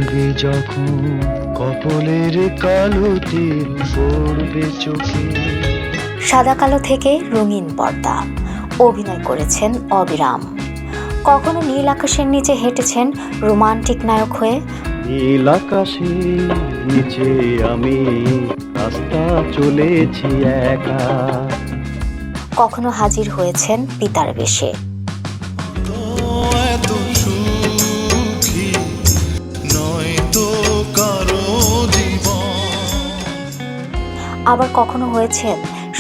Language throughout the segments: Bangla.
দেখবে যখন কপলের কালো তিল পড়বে চোখে। সাদা কালো থেকে রঙিন পর্দা অভিনয় করেছেন অবিরাম। কখনো নীল আকাশের নিচে হেঁটেছেন রোমান্টিক নায়ক হয়ে। নীল আকাশের নিচে আমি রাস্তা চলেছি একা। কখনো হাজির হয়েছেন পিতার বেশে। আবার কখনো হয়েছেন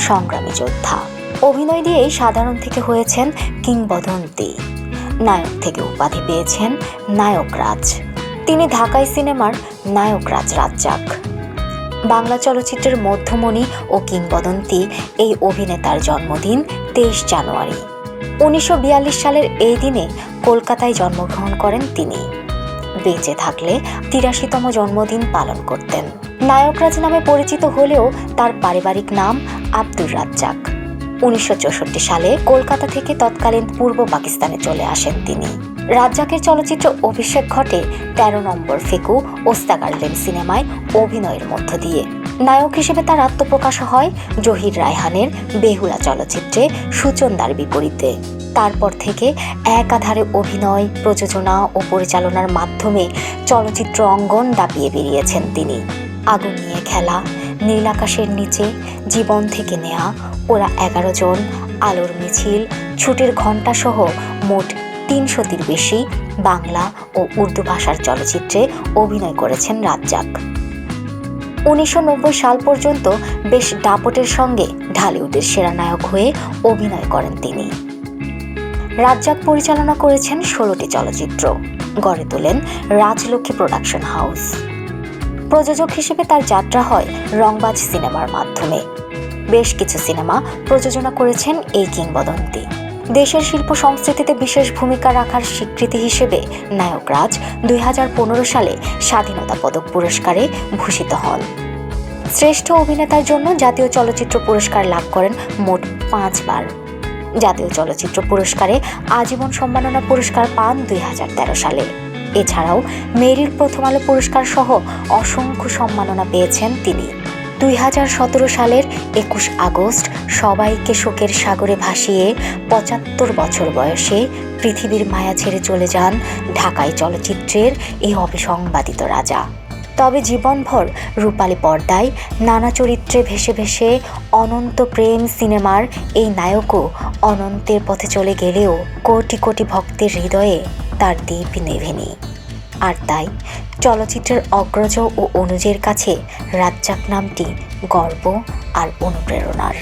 সংগ্রামী যোদ্ধা। অভিনয় দিয়েই সাধারণ থেকে হয়েছেন কিংবদন্তি। নায়ক থেকে উপাধি পেয়েছেন নায়করাজ। তিনি ঢাকাই সিনেমার নায়করাজ রাজ্জাক। বাংলা চলচ্চিত্রের মধ্যমণি ও কিংবদন্তি এই অভিনেতার জন্মদিন 23 জানুয়ারি। 1942 সালের এই দিনে কলকাতায় জন্মগ্রহণ করেন তিনি। বেঁচে থাকলে 83তম জন্মদিন পালন করতেন। নায়করাজ নামে পরিচিত হলেও তার পারিবারিক নাম আব্দুর রাজ্জাক। 1964 সালে কলকাতা থেকে তৎকালীন পূর্ব পাকিস্তানে চলে আসেন তিনি। রাজ্জাকের চলচ্চিত্র অভিষেক ঘটে 13 নম্বর ফেকু ওস্তাগারলেন সিনেমায় অভিনয়ের মধ্য দিয়ে। নায়ক হিসেবে তার আত্মপ্রকাশ হয় জহির রায়হানের বেহুলা চলচ্চিত্রে সুচন্দার বিপরীতে। তারপর থেকে একাধারে অভিনয়, প্রযোজনা ও পরিচালনার মাধ্যমে চলচ্চিত্র অঙ্গন দাপিয়ে বেরিয়েছেন তিনি। আগুন নিয়ে খেলা, নীল আকাশের নিচে, জীবন থেকে নেয়া, ওরা 11 জন, আলোর মিছিল, ছুটির ঘণ্টা সহ মোট 300টির বেশি বাংলা ও উর্দু ভাষার চলচ্চিত্রে অভিনয় করেছেন রাজ্জাক। 1990 সাল পর্যন্ত বেশ দাপটের সঙ্গে ঢালিউডের সেরা নায়ক হয়ে অভিনয় করেন তিনি। রাজ্জাক পরিচালনা করেছেন 16টি চলচ্চিত্র, গড়ে তোলেন রাজলক্ষ্মী প্রোডাকশন হাউস। প্রযোজক হিসেবে তার যাত্রা হয় রংবাজ সিনেমার মাধ্যমে। বেশ কিছু সিনেমা প্রযোজনা করেছেন এই কিংবদন্তি। দেশের শিল্প সংস্কৃতিতে বিশেষ ভূমিকা রাখার স্বীকৃতি হিসেবে নায়করাজ 2015 সালে স্বাধীনতা পদক পুরস্কারে ভূষিত হন। শ্রেষ্ঠ অভিনেতার জন্য জাতীয় চলচ্চিত্র পুরস্কার লাভ করেন মোট 5 বার। জাতীয় চলচ্চিত্র পুরস্কারে আজীবন সম্মাননা পুরস্কার পান 2013 সালে। এছাড়াও মেরিল প্রথম আলো পুরস্কার সহ অসংখ্য সম্মাননা পেয়েছেন তিনি। 2017 সালের 21 আগস্ট সবাইকে শোকের সাগরে ভাসিয়ে 75 বছর বয়সে পৃথিবীর মায়া ছেড়ে চলে যান ঢাকাই চলচ্চিত্রের এই অবিসংবাদিত রাজা। তবে জীবনভর রূপালী পর্দায় নানা চরিত্রে ভেসে ভেসে অনন্ত প্রেম সিনেমার এই নায়কও অনন্তের পথে চলে গেলেও কোটি কোটি ভক্তের হৃদয়ে তার দীপ নেভেনি। আর তাই চলচ্চিত্রের অগ্রজ ও অনুজের কাছে রাজ্জাক নামটি গর্ব আর অনুপ্রেরণার।